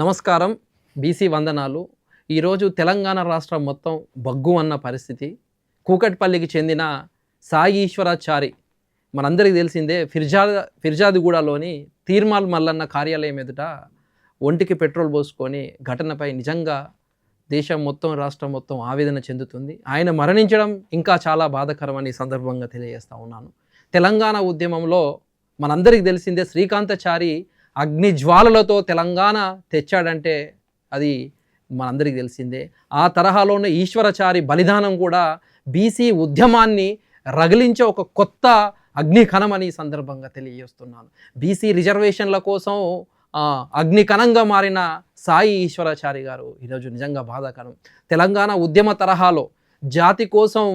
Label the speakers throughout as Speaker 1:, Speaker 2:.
Speaker 1: నమస్కారం. బీసీ వందనాలు. ఈరోజు తెలంగాణ రాష్ట్రం మొత్తం బగ్గు అన్న పరిస్థితి. కూకట్పల్లికి చెందిన సాయి ఈశ్వరాచారి మనందరికీ తెలిసిందే. ఫిర్జాదిగూడలోని తీర్మాల్ మల్లన్న కార్యాలయం ఎదుట ఒంటికి పెట్రోల్ పోసుకొని ఘటనపై నిజంగా దేశం మొత్తం, రాష్ట్రం మొత్తం ఆవేదన చెందుతుంది. ఆయన మరణించడం ఇంకా చాలా బాధాకరమని సందర్భంగా తెలియజేస్తూ ఉన్నాను. తెలంగాణ ఉద్యమంలో మనందరికీ తెలిసిందే, శ్రీకాంతాచారి అగ్ని జ్వాలలతో తెలంగాణ తెచ్చాడంటే అది మనందరికీ తెలిసిందే. ఆ తరహాలోనే ఈశ్వరాచారి బలిదానం కూడా బీసీ ఉద్యమాన్ని రగిలించే ఒక కొత్త అగ్నికణమని ఈ సందర్భంగా తెలియజేస్తున్నాను. బీసీ రిజర్వేషన్ల కోసం అగ్నికణంగా మారిన సాయి ఈశ్వరాచారి గారు ఈరోజు నిజంగా బాధాకరం. తెలంగాణ ఉద్యమ తరహాలో జాతి కోసం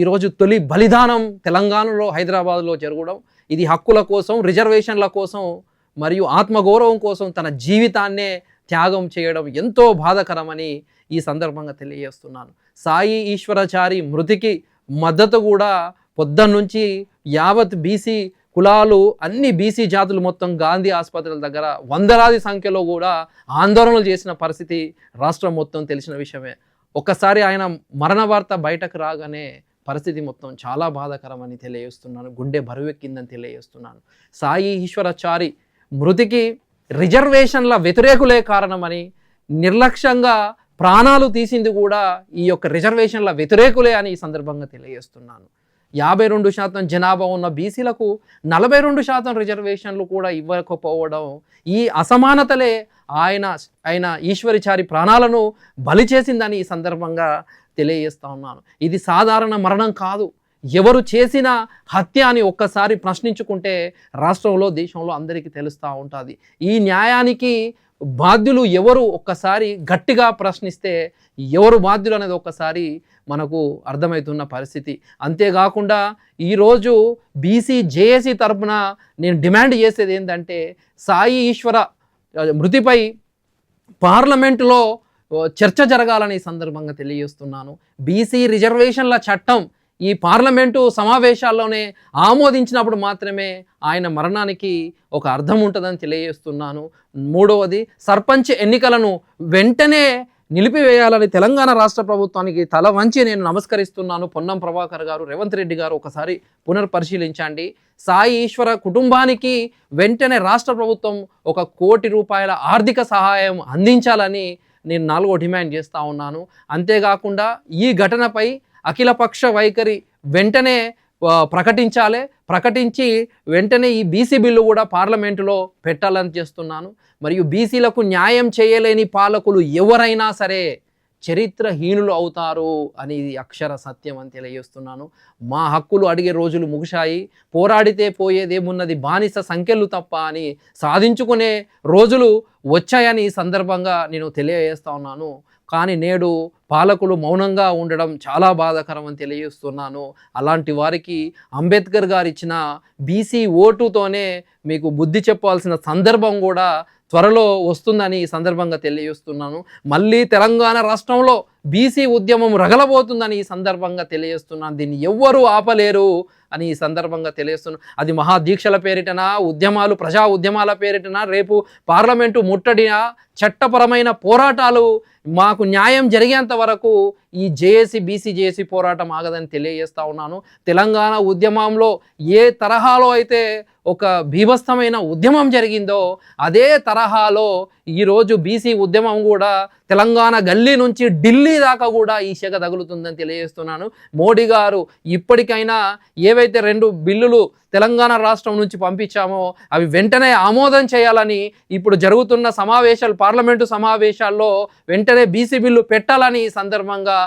Speaker 1: ఈరోజు తొలి బలిదానం తెలంగాణలో, హైదరాబాద్లో జరగడం, ఇది హక్కుల కోసం, రిజర్వేషన్ల కోసం మరియు ఆత్మగౌరవం కోసం తన జీవితాన్నే త్యాగం చేయడం ఎంతో బాధాకరమని ఈ సందర్భంగా తెలియజేస్తున్నాను. సాయి ఈశ్వరాచారి మృతికి మద్దతు కూడా పొద్దున్నుంచి యావత్ బీసీ కులాలు, అన్ని బీసీ జాతులు మొత్తం గాంధీ ఆసుపత్రుల దగ్గర వందలాది సంఖ్యలో కూడా ఆందోళనలు చేసిన పరిస్థితి రాష్ట్రం మొత్తం తెలిసిన విషయమే. ఒక్కసారి ఆయన మరణ వార్త బయటకు రాగానే పరిస్థితి మొత్తం చాలా బాధాకరమని తెలియజేస్తున్నాను. గుండె బరువెక్కిందని తెలియజేస్తున్నాను. సాయి ఈశ్వరాచారి మృతికి రిజర్వేషన్ల వ్యతిరేకులే కారణమని, నిర్లక్ష్యంగా ప్రాణాలు తీసింది కూడా ఈ యొక్క రిజర్వేషన్ల వ్యతిరేకులే అని ఈ సందర్భంగా తెలియజేస్తున్నాను. 52% జనాభా ఉన్న బీసీలకు 42% రిజర్వేషన్లు కూడా ఇవ్వకపోవడం, ఈ అసమానతలే ఆయన ఈశ్వరాచారి ప్రాణాలను బలి చేసిందని ఈ సందర్భంగా తెలియజేస్తూ ఉన్నాను. ఇది సాధారణ మరణం కాదు. ఎవరు చేసిన హత్య అని ఒక్కసారి ప్రశ్నించుకుంటే రాష్ట్రంలో, దేశంలో అందరికీ తెలుస్తూ ఉంటుంది. ఈ న్యాయానికి బాధ్యులు ఎవరు ఒక్కసారి గట్టిగా ప్రశ్నిస్తే ఎవరు బాధ్యులు అనేది ఒక్కసారి మనకు అర్థమవుతున్న పరిస్థితి. అంతేకాకుండా ఈరోజు బీసీ జేఏసీ తరఫున నేను డిమాండ్ చేసేది ఏంటంటే, సాయి ఈశ్వర మృతిపై పార్లమెంటులో చర్చ జరగాలని సందర్భంగా తెలియజేస్తున్నాను. బీసీ రిజర్వేషన్ల చట్టం ఈ పార్లమెంటు సమావేశాల్లోనే ఆమోదించినప్పుడు మాత్రమే ఆయన మరణానికి ఒక అర్థం ఉంటుందని తెలియజేస్తున్నాను. మూడవది, సర్పంచ్ ఎన్నికలను వెంటనే నిలిపివేయాలని తెలంగాణ రాష్ట్ర ప్రభుత్వానికి తల వంచి నేను నమస్కరిస్తున్నాను. పొన్నం ప్రభాకర్ గారు, రేవంత్ రెడ్డి గారు ఒకసారి పునర్పరిశీలించండి. సాయి ఈశ్వర కుటుంబానికి వెంటనే రాష్ట్ర ప్రభుత్వం 1 కోటి రూపాయల ఆర్థిక సహాయం అందించాలని నేను 4వ డిమాండ్ చేస్తూ ఉన్నాను. అంతేకాకుండా ఈ ఘటనపై అఖిలపక్ష వైఖరి వెంటనే ప్రకటించి వెంటనే ఈ బీసీ బిల్లు కూడా పార్లమెంటులో పెట్టాలని చేస్తున్నాను. మరియు బీసీలకు న్యాయం చేయలేని పాలకులు ఎవరైనా సరే చరిత్రహీనులు అవుతారు అని అక్షర సత్యం అని తెలియజేస్తున్నాను. మా హక్కులు అడిగే రోజులు ముగిశాయి, పోరాడితే పోయేదేమున్నది బానిస సంఖ్యలు తప్ప అని సాధించుకునే రోజులు వచ్చాయని ఈ సందర్భంగా నేను తెలియజేస్తా ఉన్నాను. కానీ నేడు పాలకులు మౌనంగా ఉండడం చాలా బాధాకరం అని తెలియజేస్తున్నాను. అలాంటి వారికి అంబేద్కర్ గారు ఇచ్చిన బీసీ ఓటుతోనే మీకు బుద్ధి చెప్పాల్సిన సందర్భం కూడా త్వరలో వస్తుందని ఈ సందర్భంగా తెలియజేస్తున్నాను. మళ్ళీ తెలంగాణ రాష్ట్రంలో బీసీ ఉద్యమం రగలబోతుందని ఈ సందర్భంగా తెలియజేస్తున్నాను. దీన్ని ఎవ్వరూ ఆపలేరు అని ఈ సందర్భంగా తెలియజేస్తున్నాను. అది మహాదీక్షల పేరిటనా, ఉద్యమాలు, ప్రజా ఉద్యమాల పేరిటనా, రేపు పార్లమెంటు ముట్టడినా, చట్టపరమైన పోరాటాలు, మాకు న్యాయం జరిగేంత వరకు ఈ బీసీ జేఏసీ పోరాటం ఆగదని తెలియజేస్తూ ఉన్నాను. తెలంగాణ ఉద్యమంలో ఏ తరహాలో అయితే ఒక బీభత్సమైన ఉద్యమం జరిగిందో అదే తరహాలో ఈరోజు బీసీ ఉద్యమం కూడా తెలంగాణ గల్లీ నుంచి ఢిల్లీ దాకా కూడా ఈ సెగ తగులుతుందని తెలియజేస్తున్నాను. మోడీ గారు ఇప్పటికైనా ఏవైతే 2 బిల్లులు తెలంగాణ రాష్ట్రం నుంచి పంపించామో అవి వెంటనే ఆమోదం చేయాలని, ఇప్పుడు జరుగుతున్న పార్లమెంటు సమావేశాల్లో వెంటనే బీసీ బిల్లు పెట్టాలని ఈ సందర్భంగా